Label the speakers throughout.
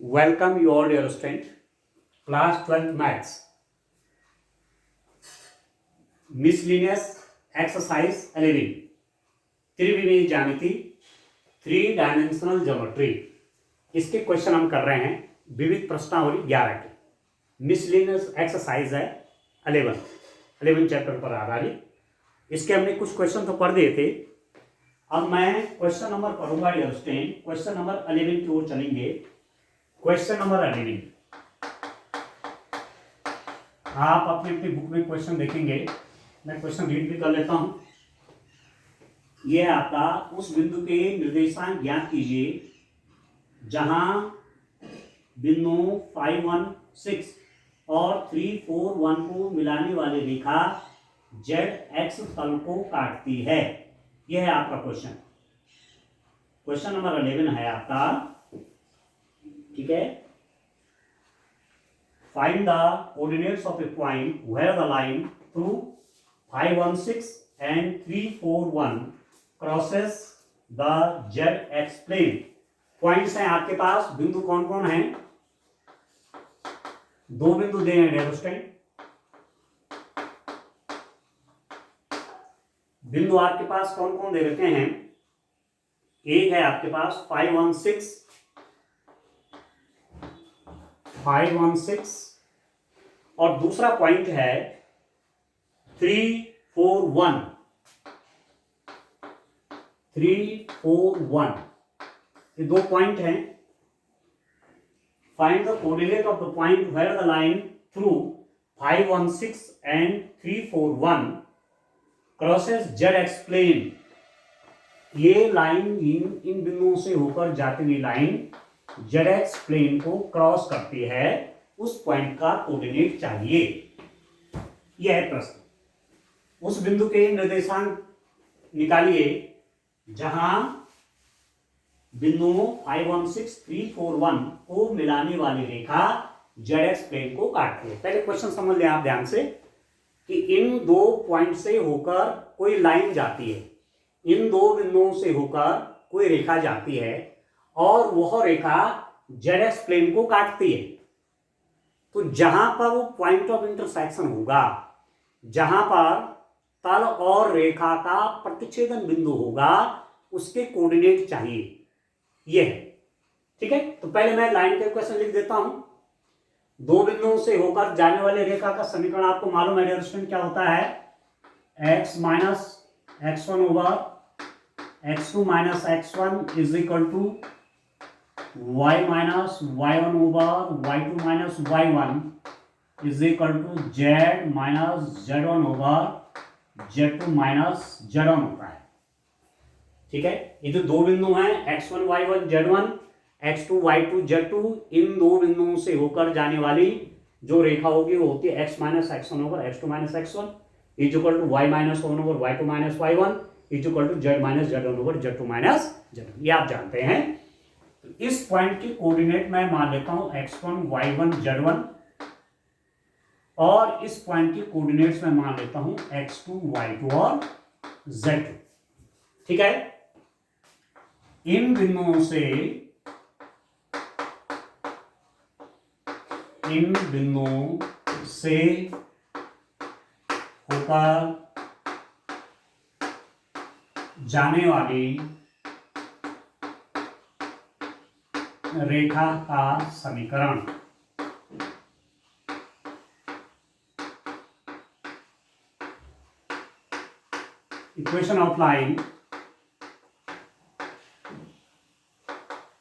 Speaker 1: Welcome you all dear student, class 12th maths, miscellaneous exercise 11, त्रिविमीय ज्यामिति, 3 dimensional geometry. इसके question हम कर रहे हैं विविध प्रश्नावली 11 के। मिसलिनियस एक्सरसाइज है 11 चैप्टर पर आधारित। इसके हमने कुछ क्वेश्चन तो पढ़ दिए थे। अब मैं क्वेश्चन नंबर पढ़ूंगा डियर स्टूडेंट। क्वेश्चन नंबर 11 की ओर चलेंगे। क्वेश्चन नंबर 11 आप अपनी अपनी बुक में क्वेश्चन देखेंगे। मैं क्वेश्चन रीड भी कर लेता हूं। यह आपका उस बिंदु के निर्देशांक ज्ञात कीजिए जहां बिंदु 5, 1, 6 और 3, 4, 1 को मिलाने वाली रेखा ZX तल को काटती है। यह है आपका क्वेश्चन। क्वेश्चन नंबर 11 है आपका, ठीक है। Find the coordinates of a point where the line through 5, 1, 6 and 3, 4, 1 crosses the ZX plane. Points हैं आपके पास। बिंदु कौन कौन है? 2 बिंदु दे हैं डियर स्टूडेंट। बिंदु आपके पास कौन कौन दे रखे हैं? एक है आपके पास 5, 1, 6, 5, 1, 6 और दूसरा पॉइंट है 3, 4, 1, 3, 4, 1। ये 2 पॉइंट हैं। Find the coordinate of the point where the line through 5, 1, 6 and 3, 4, 1 crosses ZX plane. ये लाइन इन बिंदुओं से होकर जाती हुई लाइन ZX प्लेन को क्रॉस करती है। उस पॉइंट का कोऑर्डिनेट चाहिए। यह है प्रश्न। उस बिंदु के निर्देशांक निकालिए जहां बिंदुओं 5, 1, 6, 3, 4, 1 को मिलाने वाली रेखा ZX प्लेन को काटती है। पहले क्वेश्चन समझ लें आप ध्यान से कि इन 2 पॉइंट से होकर कोई लाइन जाती है। इन 2 बिंदुओं से होकर कोई रेखा जाती है और वह रेखा ZX प्लेन को काटती है। तो जहां पर वो पॉइंट ऑफ इंटरसेक्शन होगा, जहां पर तल और रेखा का प्रतिच्छेदन बिंदु होगा, उसके कोऑर्डिनेट चाहिए। यह है, ठीक है। तो पहले मैं लाइन का क्वेश्चन लिख देता हूं। 2 बिंदुओं से होकर जाने वाली रेखा का समीकरण आपको मालूम है डियर स्टूडेंट, क्या होता है? x minus x1 over x2 minus x1 is equal to y minus y1 over y2 minus y1 is equal to z minus z1 over z2 minus z1 होता है, ठीक है। ये जो 2 बिंदु हैं x1 y1 z1, x2 y2 z2, इन 2 बिंदुओं से होकर जाने वाली जो रेखा होगी वो होती है x minus x1 over x2 minus x1 is equal to y minus 1 over y2 minus y1 is equal to z minus z1 over z2 minus z1। ये आप जानते हैं। तो इस पॉइंट के कोऑर्डिनेट मैं मान लेता हूं x1 y1 z1 और इस पॉइंट के कोऑर्डिनेट्स में मान लेता हूं x2 y2 और z2, ठीक है। इन बिंदुओं से होकर जाने वाली रेखा का समीकरण। Equation of line,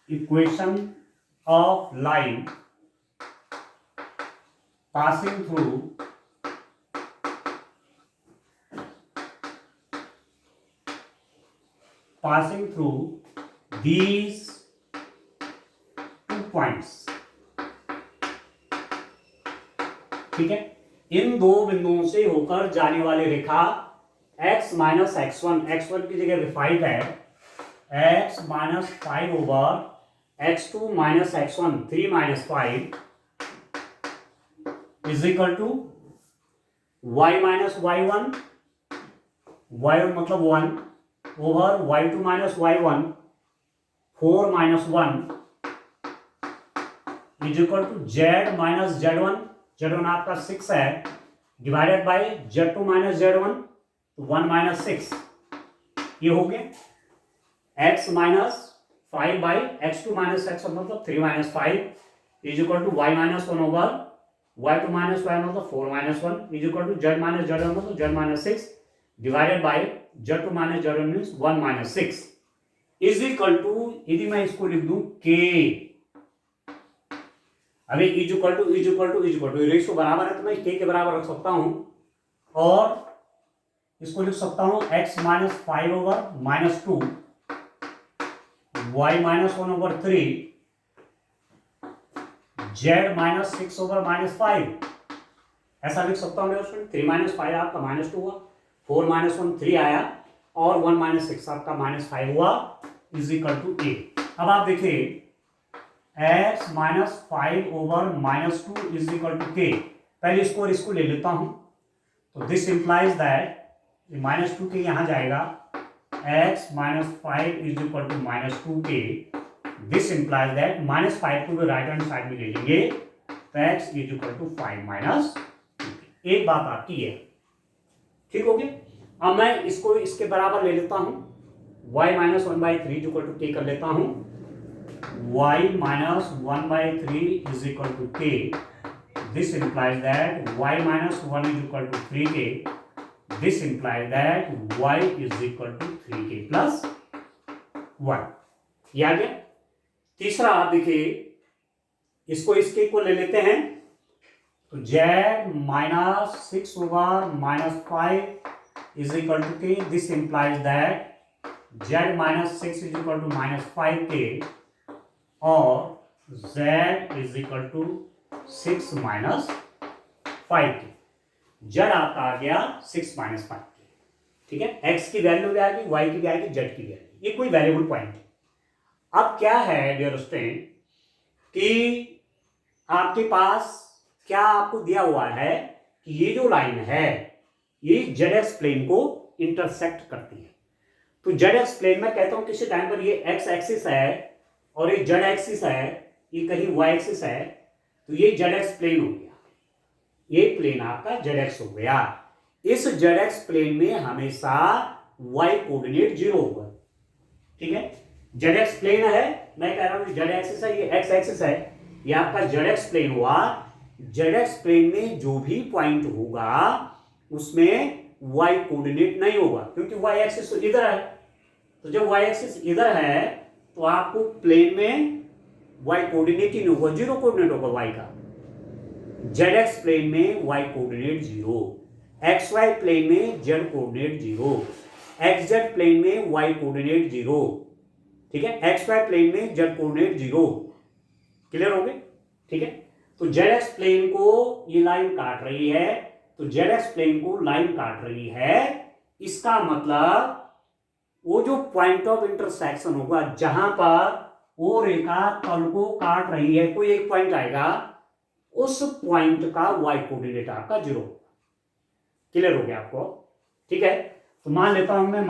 Speaker 1: equation of line passing through these 2 points, ठीक है। इन 2 बिंदुओं से होकर जाने वाली रेखा x माइनस x1, x1 की जगह 5 है, x minus 5 over x2 minus x1 3 minus 5 is equal to y minus y1, y1 मतलब 1 over y2 minus y1 4 minus 1 is equal to z minus z one आपका 6 है divided by Z2 minus Z1 तो 1 minus 6 ये हो गया x minus 5 by x2 minus x मतलब 3 minus 5 is equal to y minus 1 over y2 minus y मतलब 4 minus 1 is equal to z minus z1 मतलब z minus 6 divided by Z2 minus Z1 means 1 minus 6 is equal to यदि मैं इसको लिख दूं k अभी is equal two ratio बराबर है तो मैं k के बराबर रख सकता हूं और इसको लिख सकता हूं x minus 5 over minus 2 y minus 1 over 3 z minus 6 over minus 5 ऐसा लिख सकता हूं 3 माइनस 5 आपका माइनस 2 हुआ 4 माइनस 1 3 आया और 1 माइनस 6 आपका माइनस 5 हुआ इज इक्वल टू a। अब आप देखिए x minus 5 over minus 2 is equal to k। पहले इसको ले लेता हूं तो दिस इंप्लाइज दैट माइनस 2 के यहां जाएगा x minus 5 is equal to minus 2k। This implies that minus 5 को भी राइट हैंड साइड में ले लेंगे तो x is equal to 5 minus 2k। एक बात आपकी है ठीक हो गया। अब मैं इसको इसके बराबर ले लेता हूं y minus 1/3 is equal to k कर लेता हूं y minus 1/3 is equal to k। This implies that y minus 1 is equal to 3k। This implies that y is equal to 3k plus 1। ये आ गया। तीसरा आप देखिए इसको इसके को ले लेते हैं तो z minus 6 over minus 5 is equal to k। This implies that z minus 6 is equal to minus 5k और z is equal to 6 minus 5k। Z आपका आ गया 6 माइनस 5 ठीक है। एक्स की वैल्यू भी आएगी वाई की भी आएगी जेड की भी आएगी। ये कोई वेरिएबल पॉइंट है। अब क्या है डियर स्टूडेंट कि आपके पास क्या आपको दिया हुआ है कि ये जो लाइन है ये जेड एक्स प्लेन को इंटरसेक्ट करती है। तो जेड एक्स प्लेन में कहता हूं किसी टाइम पर ये एक्स एक्सिस है और ये जेड एक्सिस है ये कहीं वाई एक्सिस है तो ये जेड एक्स प्लेन हो गया। ये प्लेन आपका ZX हो गया। इस ZX प्लेन में हमेशा y कोऑर्डिनेट 0 होगा ठीक है। ZX प्लेन है मैं कह रहा हूं Z एक्सिस है ये x एक्सिस है ये आपका ZX प्लेन हुआ। ZX प्लेन में जो भी पॉइंट होगा उसमें y कोऑर्डिनेट नहीं होगा क्योंकि y एक्सिस इधर है। तो जब y एक्सिस इधर है तो आपको प्लेन में y कोऑर्डिनेट ही नहीं होगा 0 कोऑर्डिनेट होगा y का। ZX प्लेन में y कोऑर्डिनेट 0, XY प्लेन में Z कोऑर्डिनेट 0, XZ प्लेन में y कोऑर्डिनेट 0 ठीक है। XY प्लेन में Z कोऑर्डिनेट 0। क्लियर हो गए ठीक है। तो ZX प्लेन को ये लाइन काट रही है तो ZX प्लेन को लाइन काट रही है इसका मतलब वो जो पॉइंट ऑफ इंटरसेक्शन होगा जहां पर वो रेखा तल को काट रही है कोई एक पॉइंट आएगा उस पॉइंट का y कोऑर्डिनेट आपका 0 होगा। क्लियर हो गया आपको ठीक है। तो मान लेता हूं मैं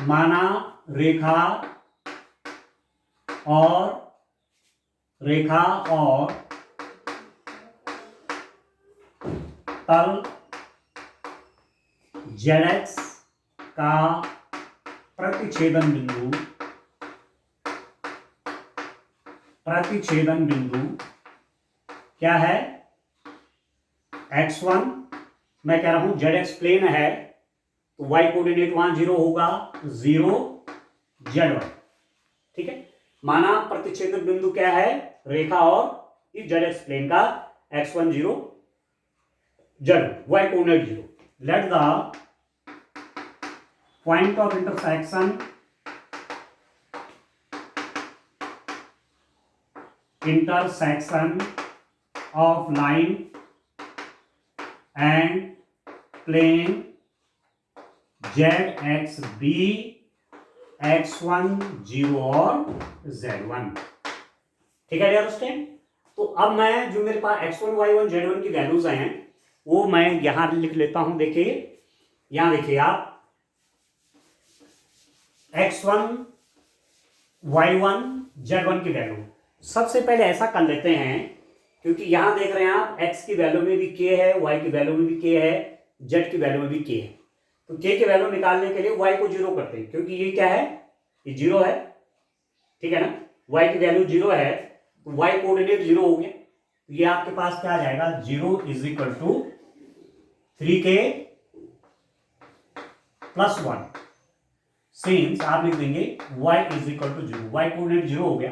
Speaker 1: माना रेखा और तल ZX का प्रतिच्छेदन बिंदु क्या है x1। मैं कह रहा हूं ZX प्लेन है तो y कोऑर्डिनेट वहां 0 होगा 0 Z1 ठीक है। माना प्रतिच्छेदक बिंदु क्या है रेखा और इस ZX प्लेन का x1 0 Z1 y coordinate 0। Let the point of intersection of line and plane ZX be x1 0 और z1 ठीक है डियर स्टूडेंट। तो अब मैं जो मेरे पास x1 y1 z1 की वैल्यूज हैं वो मैं यहां लिख लेता हूं। देखिए यहां देखिए आप x1 y1 Z1 की वैल्यू। सबसे पहले ऐसा कर लेते हैं, क्योंकि यहां देख रहे हैं आप x की वैल्यू में भी k है, y की वैल्यू में भी k है, z की वैल्यू में भी k है। तो k की वैल्यू निकालने के लिए y को 0 करते हैं, क्योंकि ये क्या है, ये 0 है, ठीक है ना। y की वैल्यू 0 है तो y कोऑर्डिनेट 0 हो गया, तो ये आपके पास क्या आ जाएगा, 0 is equal to 3k plus 1। Since आप लिख देंगे y is equal to 0, y coordinate 0 हो गया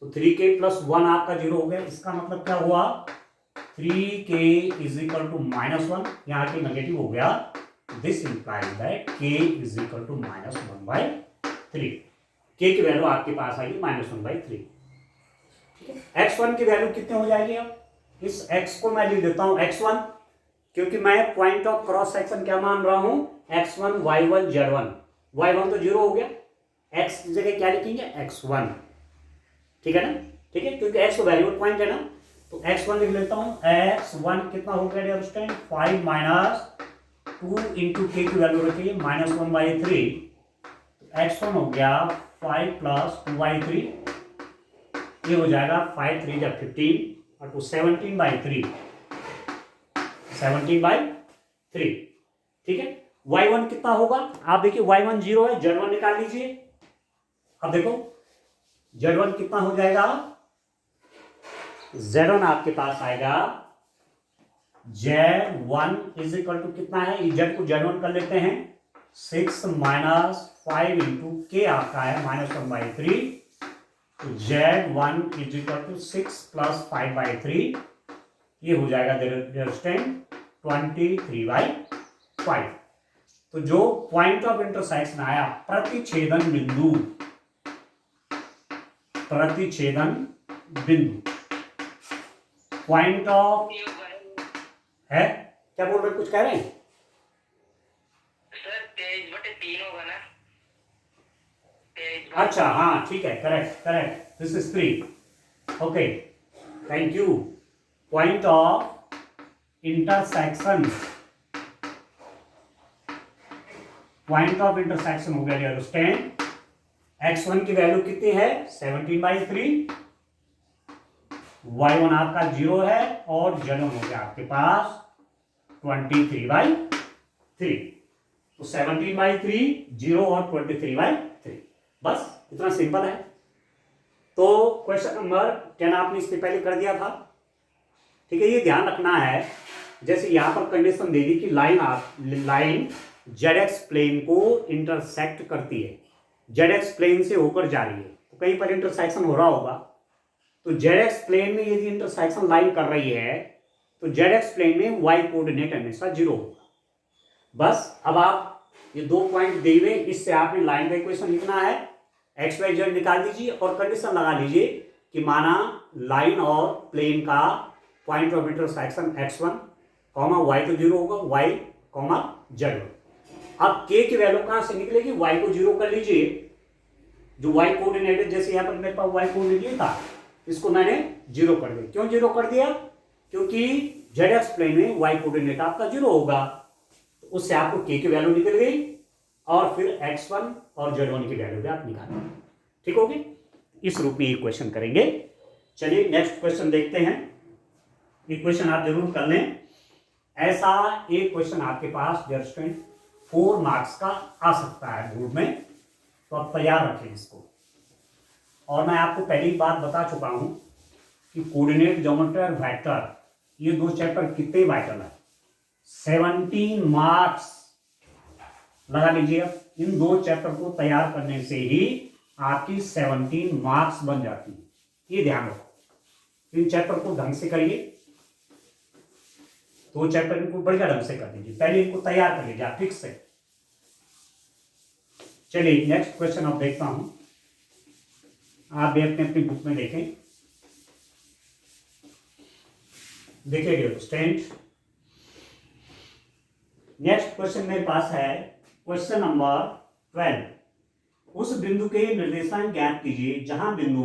Speaker 1: तो 3k प्लस 1 आपका 0 हो गया। इसका मतलब क्या हुआ, 3k इज इक्वल टू -1, यहाँ के नेगेटिव हो गया। This implies that k is equal to -1/3। k की वैल्यू आपके पास आएगी -1/3। ठीक है, x1 की वैल्यू कितने हो जाएगी, अब इस x को मैं लिख देता हूं x1, क्योंकि मैं पॉइंट ऑफ क्रॉस सेक्शन क्या मान रहा हूं, x1 y1 z1। y1 तो 0 हो गया, x की जगह क्या लिखेंगे, x1, ठीक है ना। ठीक है, क्योंकि x तो वेरिएबल पॉइंट है ना, तो x1 लिख लेता हूं। x1 कितना हो गया dear student, 5 minus 2 into k की वैल्यू रखिए -1/3, तो x1 हो गया 5 प्लस 2/3, ये हो जाएगा 5 3 जा 15 और 2 17/3, 17/3। ठीक है, y1 कितना होगा, आप देखिए y1 0 है, z1 निकाल लीजिए। अब देखो z1 कितना हो जाएगा, z1 आपके पास आएगा, z1 इज इक्वल टू कितना है, z को z1 कर लेते हैं, 6 माइनस 5 इंटू के आपका है -1/3, तो z1 is equal to 6 plus 5/3, ये हो जाएगा 23/5। तो जो पॉइंट ऑफ इंटरसेक्शन आया, प्रतिच्छेदन बिंदु, पॉइंट ऑफ है, क्या बोल रहे, कुछ कह रहे हैं
Speaker 2: सर, 23/3 होगा ना,
Speaker 1: अच्छा हाँ ठीक है, correct, this is 3। Okay, thank you. Point of intersection, हो गया डियर स्टूडेंट। x1 की वैल्यू कितनी है, 17/3, y1 आपका 0 है और z1 हो गया आपके पास 23/3। तो 17/3, 0 और 23/3, बस इतना सिंपल है। तो क्वेश्चन नंबर 10 आपने इससे पहले कर दिया था, ठीक है। ये ध्यान रखना है, जैसे यहां पर कंडीशन दे दी कि लाइन ZX प्लेन को इंटरसेक्ट करती है, ZX प्लेन से होकर जा रही है, तो कहीं पर इंटरसेक्शन हो रहा होगा, तो ZX प्लेन में यदि इंटरसेक्शन लाइन कर रही है तो ZX प्लेन में y कोऑर्डिनेट हमेशा 0 होगा। बस अब आप ये 2 पॉइंट दिए हुए, इससे आपने लाइन का इक्वेशन लिखना है, x y z निकाल दीजिए और कंडीशन लगा लीजिए कि माना लाइन और प्लेन का point of intersection x1, y तो 0 होगा, y, z। अब k की वैल्यू कहां से निकलेगी, y को 0 कर लीजिए, जो y कोऑर्डिनेट है, जैसे यहां पर मेरे पास y कोऑर्डिनेट था, इसको मैंने 0 कर दिया। क्यों 0 कर दिया, क्योंकि ZX प्लेन में y कोऑर्डिनेट आपका 0 होगा, तो उससे आपको k की वैल्यू निकल गई और फिर x1 और z1 की वैल्यू भी आप निकालें, ठीक होगी। इस रूप में ये क्वेश्चन करेंगे। चलिए नेक्स्ट क्वेश्चन देखते हैं। ये क्वेश्चन आप जरूर कर लें, ऐसा एक क्वेश्चन आपके पास डियर स्टूडेंट 4 मार्क्स का आ सकता है बोर्ड में, तो आप तैयार रखें इसको। और मैं आपको पहली बात बता चुका हूं कि कोऑर्डिनेट ज्योमेट्री और वेक्टर, ये 2 चैप्टर कितने वाइटल है, 17 मार्क्स लगा लीजिए। अब इन 2 चैप्टर को तैयार करने से ही आपकी 17 मार्क्स बन जाती है, ये ध्यान रखो। इन चैप्टर को ढंग से करिए, 2 चैप्टर इनको बढ़िया ढंग से कर दीजिए, पहले इनको तैयार कर लीजिए ठीक से। चलिए नेक्स्ट क्वेश्चन अब देखता हूं, आप भी अपनी बुक में देखें। देखिए डियर स्टूडेंट, नेक्स्ट क्वेश्चन मेरे पास है क्वेश्चन नंबर 12। उस बिंदु के निर्देशांक ज्ञात कीजिए जहां बिंदु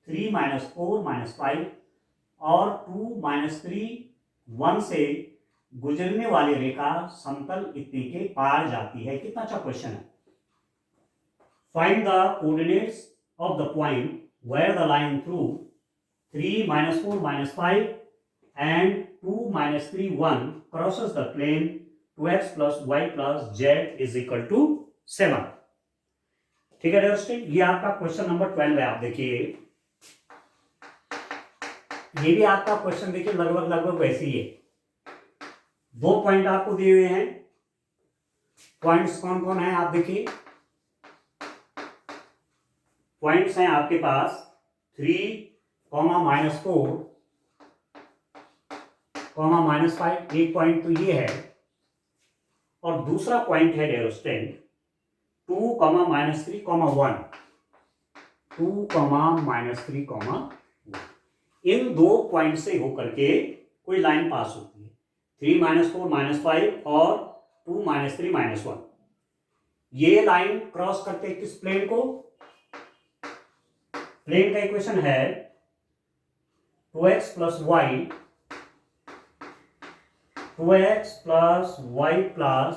Speaker 1: 3 - 4 - 5 और 2 - 3 1 से गुजरने वाली रेखा समतल इतने के पार जाती है। कितना अच्छा क्वेश्चन है। Find the coordinates of the point where the line through 3 minus 4 minus 5 and 2 minus 3 1 crosses the plane 2x plus y plus z is equal to 7। ठीक है दोस्तों, ये आपका क्वेश्चन नंबर 12 है। आप देखिए ये भी आपका क्वेश्चन देखिए लगभग वैसे ही है। 2 पॉइंट आपको दिए हुए हैं। पॉइंट्स कौन कौन है आप देखिए, पॉइंट्स हैं आपके पास 3, -4, -5। एक पॉइंट तो ये है और दूसरा पॉइंट है डियर स्टूडेंट 2, -3, 1। 2, -3, 1। इन 2 पॉइंट से होकर के कोई लाइन पास होती है। 3 -4 -5 और 2 -3 -1। ये लाइन क्रॉस करते हैं किस प्लेन को? प्लेन का इक्वेशन है 2x plus y plus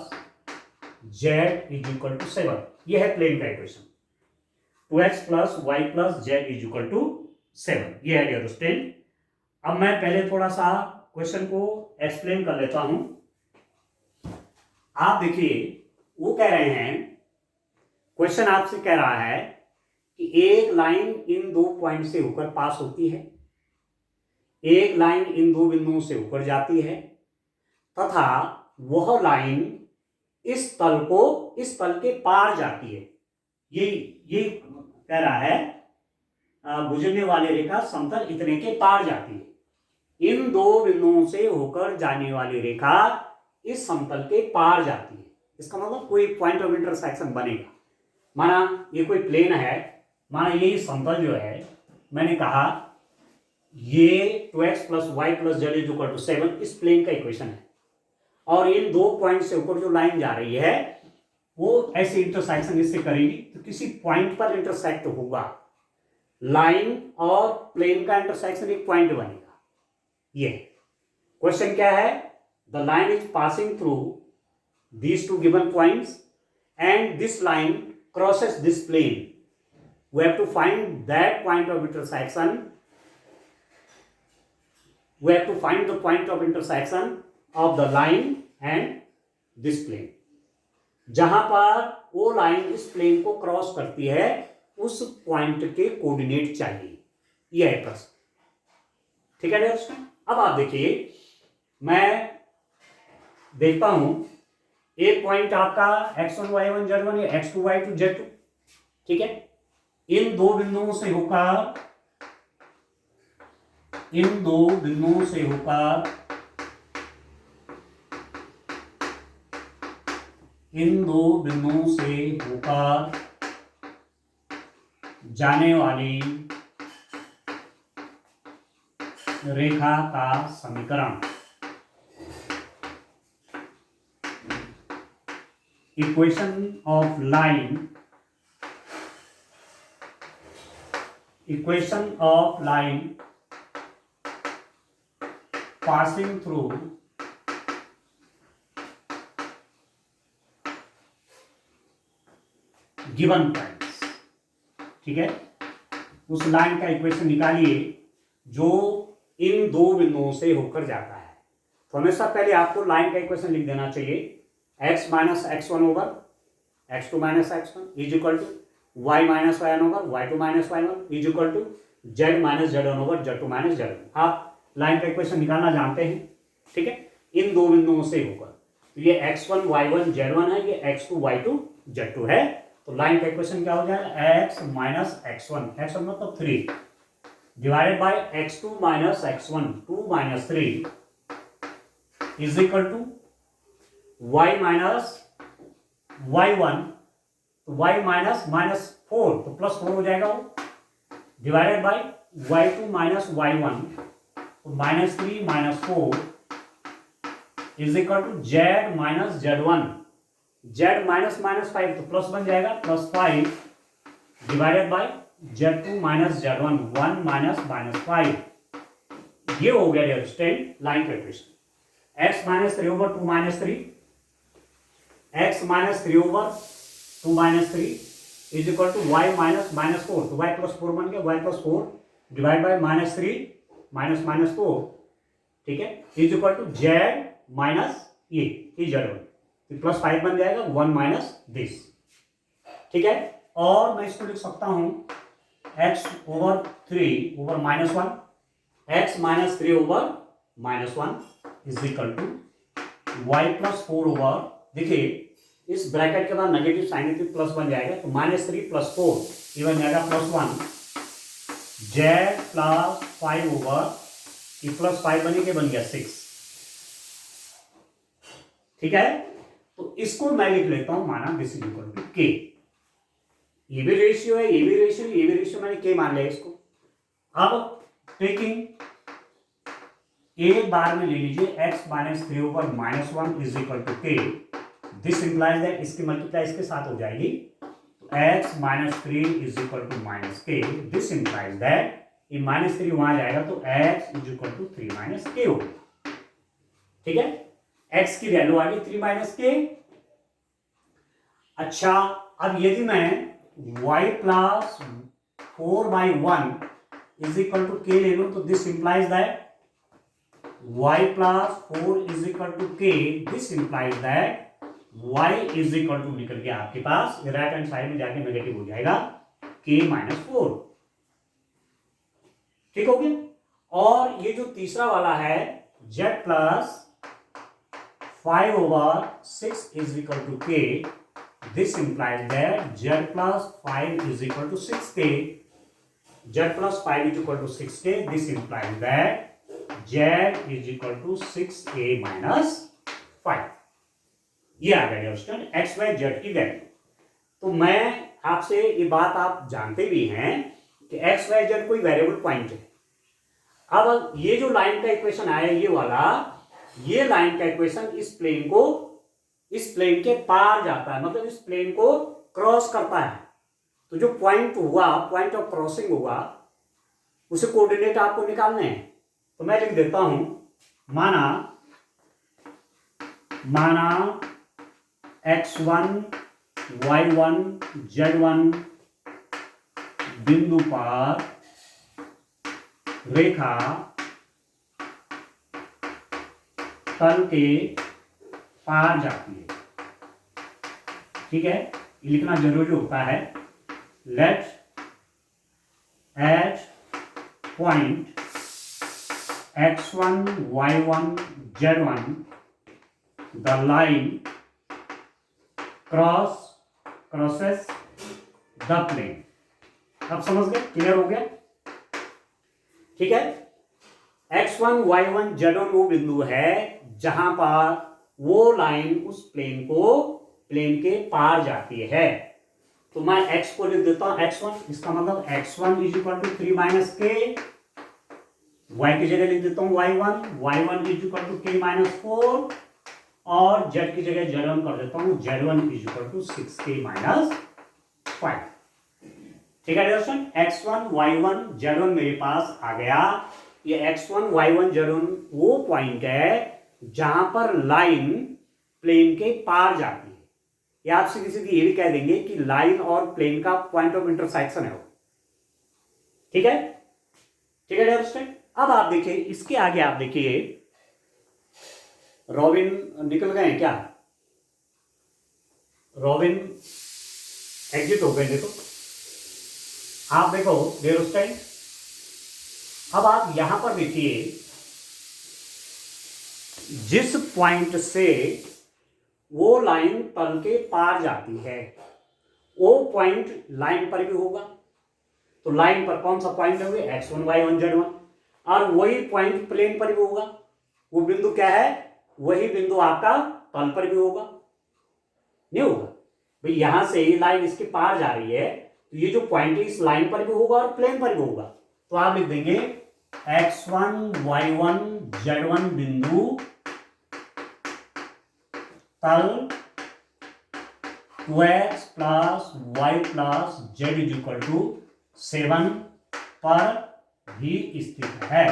Speaker 1: z is equal to 7। यह है प्लेन का equation. 2x plus y plus z is equal to 7। यह है डियर स्टूडेंट। अब मैं पहले थोड़ा सा क्वेश्चन को एक्सप्लेन कर लेता हूं। आप देखिए वो कह रहे हैं, क्वेश्चन आपसे कह रहा है कि एक लाइन इन 2 पॉइंट से होकर पास होती है, एक लाइन इन 2 बिंदुओं से होकर जाती है तथा वह लाइन इस तल के पार जाती है। ये कह रहा है गुजरने वाली रेखा समतल इतने के पार जाती है। इन 2 बिंदुओं से होकर जाने वाली रेखा इस समतल के पार जाती है। इसका मतलब कोई पॉइंट ऑफ इंटरसेक्शन बनेगा। माना ये कोई प्लेन है, माना यही समतल जो है, मैंने कहा ये 2x plus y plus z is equal to 7 इस प्लेन का इक्वेशन है और इन 2 पॉइंट से ऊपर जो लाइन जा रही है वो ऐसे इंटरसेक्शन इससे करेगी तो किसी पॉइंट पर इंटरसेक्ट होगा। लाइन और प्लेन का इंटरसेक्शन एक पॉइंट बनेगा। ये क्वेश्चन क्या है? The line is passing through these 2 given points and this line crosses this plane. We have to find that point of intersection. We have to find the point of intersection of the line and this plane. जहां पर वो line इस plane को cross करती है उस point के coordinate चाहिए। यह है प्रश्न। ठीक है दोस्तों, अब आप देखिए मैं देखता हूं एक पॉइंट आपका x1 y1 z1 या x2 y2 z2। ठीक है, इन 2 बिंदुओं से होकर जाने वाली रेखा का समीकरण equation of line passing through given points। ठीक है, उस लाइन का इक्वेशन निकालिए जो इन 2 बिंदुओं से होकर जाता है। तो हमेशा पहले आपको लाइन का इक्वेशन लिख देना चाहिए। x minus x1 over x2 minus x1 is equal to y minus y1 over y2 minus y1 is equal to z minus z1 over z2 minus z1। आप लाइन का इक्वेशन निकालना जानते हैं। ठीक है, इन 2 बिंदुओं से होकर तो ये x1 y1 z1 है, ये x2 y2 z2 है। तो लाइन का इक्वेशन क्या हो जाएगा? x minus x1, x1 मतलब 3 divided by x2 minus x1 2 minus 3 is equal to y minus y1, तो y minus -4 तो +4 हो जाएगा वो, divided by y2 minus y1 तो -3 -4 is equal to z minus z1, z -5 तो प्लस बन जाएगा +5 divided by z2 minus z1 1 -5। ये हो गया डियर स्टूडेंट लाइन का equation. x -3 over 2 -3, x -3 over 2 -3 is equal to y minus minus four, तो y plus four बन गया, y plus four divide by minus three minus minus four, ठीक है, is equal to z minus ये z one, तो plus five बन जाएगा, one minus this, ठीक है। और मैं इसको लिख सकता हूं x over three over minus one, x minus three over minus one is equal to y plus four over, देखिए इस ब्रैकेट के बाद नेगेटिव साइन है तो प्लस बन जाएगा, तो माइनस थ्री प्लस फोर ये बन जाएगा plus one, Z plus five over ये प्लस फाइव बने के बन गया सिक्स, ठीक है। तो इसको मैं लिख लेता हूं माना दिस इज इक्वल टू के, ये भी रेशियो है, ये भी रेशियो, ये भी रेशियो, मैंने के मान लिया इसको। अब टेकिंग एक बार में ले लीजिए x minus three over minus one is equal to k, this implies that इसकी मल्टीप्लाई इसके साथ हो जाएगी, x minus three is equal to minus k, this implies that ये माइनस थ्री वहां जाएगा तो x is equal to three minus k होगा, ठीक है। x की वैल्यू आ गई थ्री माइनस के। अच्छा, अब यदि मैं y plus four by one is equal to k ले लूं तो this implies that y plus four is equal to k, this implies that y is equal to निकल के आपके पास राइट हैंड साइड में जाके नेगेटिव हो जाएगा k माइनस फोर, ठीक हो गया। और ये जो तीसरा वाला है z plus five over six is equal to k, this implies that z plus five is equal to six k, z plus five is equal to six k, this implies that z is equal to six a minus five, ये आ गया student x y z की value. तो मैं आपसे ये बात आप जानते भी हैं कि एक्स वाई जेड कोई वेरिएबल पॉइंट है। अब ये जो लाइन का इक्वेशन आया ये वाला, ये लाइन का इक्वेशन इस प्लेन के पार जाता है, मतलब इस प्लेन को क्रॉस करता है। तो जो पॉइंट हुआ, पॉइंट ऑफ क्रॉसिंग हुआ, उसे कोऑर्डिनेट आपको निकालने हैं। तो मैं लिख देता हूं माना x1 y1 z1 बिंदु पर रेखा तल के पार जाती है, ठीक है, ये लिखना जरूरी होता है। Let at point x1 y1 z1 the line crosses the plane. अब समझ गए, क्लियर हो गया, ठीक है। x1 y1 z1 वो बिंदु है जहां पर वो लाइन उस प्लेन के पार जाती है। तो मैं x को लिख देता हूं x1, इसका मतलब x1 is equal to three minus k, y की जगह लिख देता हूं y1 is equal to k minus four, और z की जगह z1 कर देता हूं z1 is equal to six k minus five, ठीक है दोस्तों। x1 y1 z1 मेरे पास आ गया। ये x1 y1 z1 वो पॉइंट है जहां पर लाइन प्लेन के पार जाती है, या आप सीधी सीधी ये भी कह देंगे कि लाइन और प्लेन का पॉइंट ऑफ इंटरसेक्शन है वो, ठीक है, ठीक है दोस्तों। अब आप देखिए इसके आगे, आप देखिए रॉबिन निकल गए हैं क्या, रॉबिन एग्जिट हो गए, देखो आप देखो देर उस टाइम। अब आप यहां पर देखिए जिस पॉइंट से वो लाइन तल के पार जाती है वो पॉइंट लाइन पर भी होगा। तो लाइन पर कौन सा पॉइंट है, x1 y1 z1, और वही पॉइंट प्लेन पर भी होगा। वो बिंदु क्या है, वही बिंदु आपका तल पर भी होगा, नहीं होगा भाई। यहां से लाइन इसके पार जा रही है तो ये जो पॉइंट है इस लाइन पर भी होगा और प्लेन पर भी होगा। तो आप लिख देंगे x1 y1 z1 बिंदु तल 2x plus y plus z is equal to 7 पर भी स्थित है,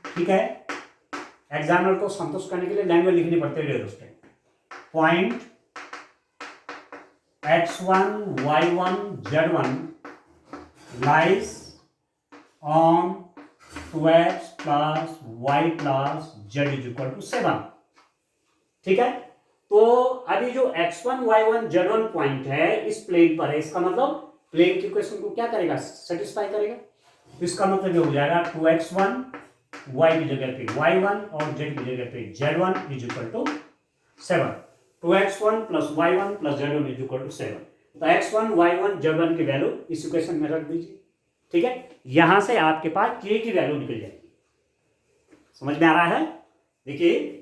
Speaker 1: ठीक है। एग्जामिनर को संतुष्ट करने के लिए लैंग्वेज लिखनी पड़ती है दोस्तों। Point x1 y1 z1 lies on 2x plus y plus z is equal to 7। ठीक है, तो अभी जो x1 y1 z1 पॉइंट है इस प्लेन पर है, इसका मतलब प्लेन की इक्वेशन को क्या करेगा, सेटिस्फाई करेगा। इसका मतलब ये हो जाएगा 2x1 y की जगह पे y1 और z की जगह पे z1 is equal to 7। 2x1 plus y1 plus z1 is equal to 7। तो x1 y1 z1 की वैल्यू इस इक्वेशन में रख दीजिए। ठीक है, यहां से आपके पास k की वैल्यू निकल जाएगी। समझ में आ रहा है? देखिए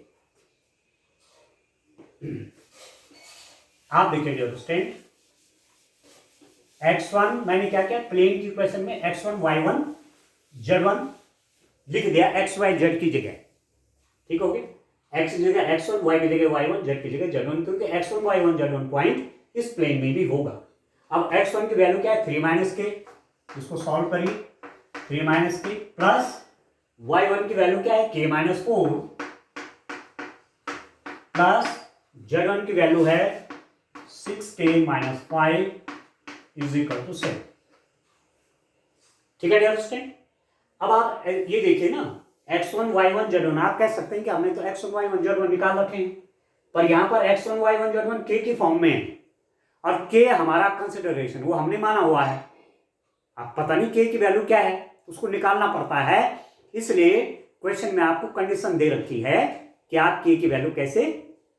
Speaker 1: आप देखिए स्टूडेंट, x1 मैंने क्या किया, प्लेन की इक्वेशन में x1 y1 z1 लिख दिया x y z की जगह। ठीक हो गया, x की जगह x1 y की जगह y1 z की जगह z1, क्योंकि x1 y1 z1 पॉइंट इस प्लेन में भी होगा। अब x1 की वैल्यू क्या है 3 माइनस के, इसको सॉल्व करिए 3 माइनस के, प्लस y1 की वैल्यू क्या है k माइनस 4, प्लस z1 की वैल्यू है 6k minus 5 is equal to 7। ठीक है डियर स्टूडेंट, अब आप ये देखिए ना x1 y1 z1, आप कह सकते हैं कि हमने तो x1 y1 z1 निकाल रखे हैं, पर यहां पर x1 y1 z1 k की फॉर्म में है और k हमारा कंसिडरेशन वो हमने माना हुआ है। अब पता नहीं k की वैल्यू क्या है, उसको निकालना पड़ता है, इसलिए क्वेश्चन में आपको कंडीशन दे रखी है कि आप k की वैल्यू कैसे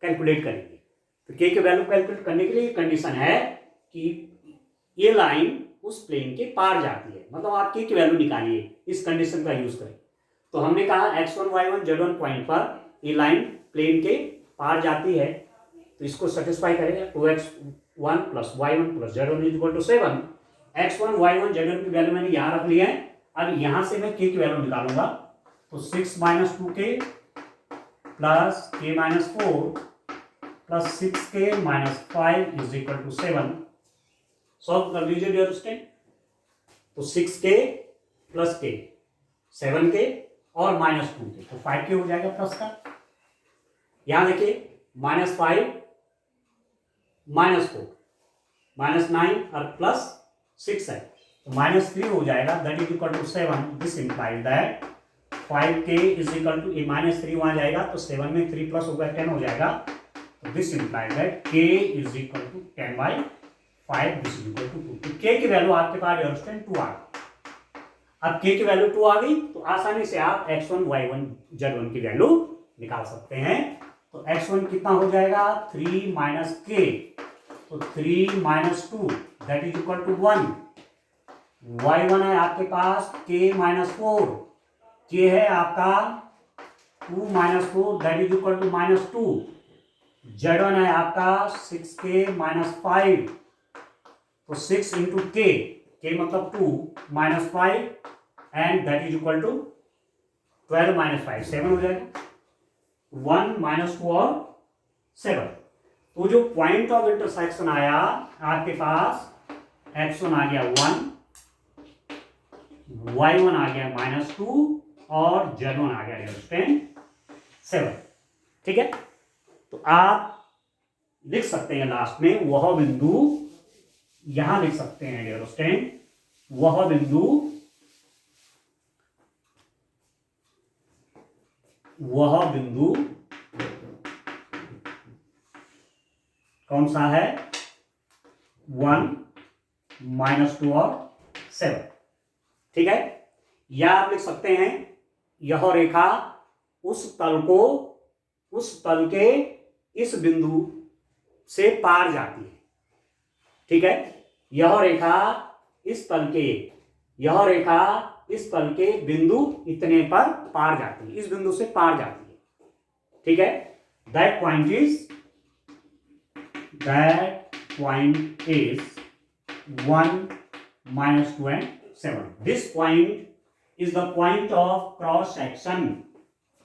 Speaker 1: कैलकुलेट करेंगे। तो k की वैल्यू कैलकुलेट करने के लिए कंडीशन है कि ये लाइन उस प्लेन के पार जाती है, मतलब आप k की वैल्यू निकालिए, इस कंडीशन का यूज करें। तो हमने कहा x1 y1 z1 पॉइंट पर ये लाइन प्लेन के पार जाती है, तो इसको सेटिस्फाई करेगा 2x1 plus y1 plus z1 is equal to 7। x1 y1 z1 की वैल्यू मैंने यहां रख ली है, अब यहां से मैं k की वैल्यू निकालूंगा, तो 6 minus 2k plus k minus 4 plus 6k minus 5 is equal to 7। Solve कर लीजिए डियर स्टूडेंट, तो 6k प्लस k 7k और माइनस 2k, तो 5k हो जाएगा प्लस का। यहां देखिए माइनस 5 माइनस 4 माइनस 9 और प्लस 6 है, तो माइनस 3 हो जाएगा, that is equal to 7। This implies that 5k is equal to, ये माइनस 3 वहां जाएगा तो 7 में 3 प्लस होगा 10 हो जाएगा, तो this implies that k is equal to 10/5, this is equal to 2। तो k की वैल्यू आपके पास डियर स्टूडेंट 2 आ गई। अब k की वैल्यू 2 आ गई तो आसानी से आप x1 y1 z1 की वैल्यू निकाल सकते हैं। तो x1 कितना हो जाएगा 3 माइनस k, तो 3 minus 2 that is equal to 1। y1 है आपके पास k माइनस 4, k है आपका 2 minus 4 that is equal to minus 2। z1 है आपका 6k माइनस 5, तो 6 इंटू k मतलब 2 minus 5 and that is equal to 12 minus 5 7 हो जाएगा, 1 माइनस 2 और 7। तो जो पॉइंट ऑफ इंटरसेक्शन आया आपके पास x1 आ गया 1, y1 आ गया माइनस 2 और z1 आ गया 7। ठीक है, तो आप लिख सकते हैं लास्ट में वह बिंदु, यहां लिख सकते हैं डियर स्टूडेंट, वह बिंदु कौन सा है 1 माइनस 2 और 7। ठीक है, या आप लिख सकते हैं यह रेखा उस तल के इस बिंदु से पार जाती है। ठीक है, यह रेखा इस तल के बिंदु इतने पर पार जाती है, इस बिंदु से पार जाती है। ठीक है, that point is 1 minus 2 and 7. This point is the point of cross section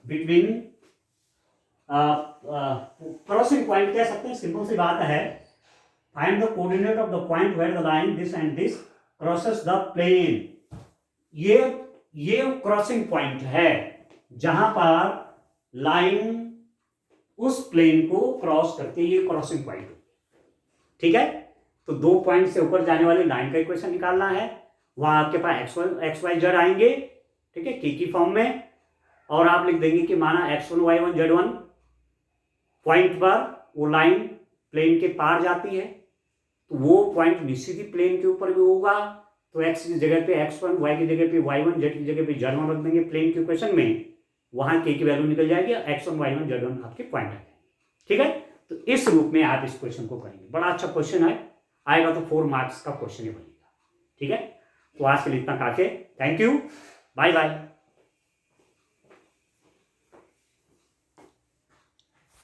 Speaker 1: between crossing point कह सकते हैं, सिंपल सी बात है। Find the coordinate of the point where the line this and this crosses the plane. ये crossing point है जहां पर line उस प्लेन को क्रॉस करती है, ये क्रॉसिंग पॉइंट। ठीक है, तो 2 पॉइंट से ऊपर जाने वाली लाइन का इक्वेशन निकालना है। वहां आपके पास एक्स वाई जेड आएंगे, ठीक है, की फॉर्म में, और आप लिख देंगे कि माना x1 y1 z1 पॉइंट पर वो लाइन प्लेन के पार जाती है, तो वो पॉइंट निश्चित ही प्लेन के ऊपर भी होगा। तो x की जगह पे x1, y की जगह पे y1, z की जगह पे z1 रख देंगे प्लेन के इक्वेशन में, वहां k की वैल्यू निकल जाएगी, x1 y1 z1 आपके पॉइंट आ जाएंगे। ठीक है, तो इस रूप में आप इस क्वेश्चन को करेंगे। बड़ा अच्छा क्वेश्चन है, आएगा तो 4 मार्क्स का क्वेश्चन ही बनेगा। ठीक है, तो आज के लिए इतना काफी है। Thank you, bye bye.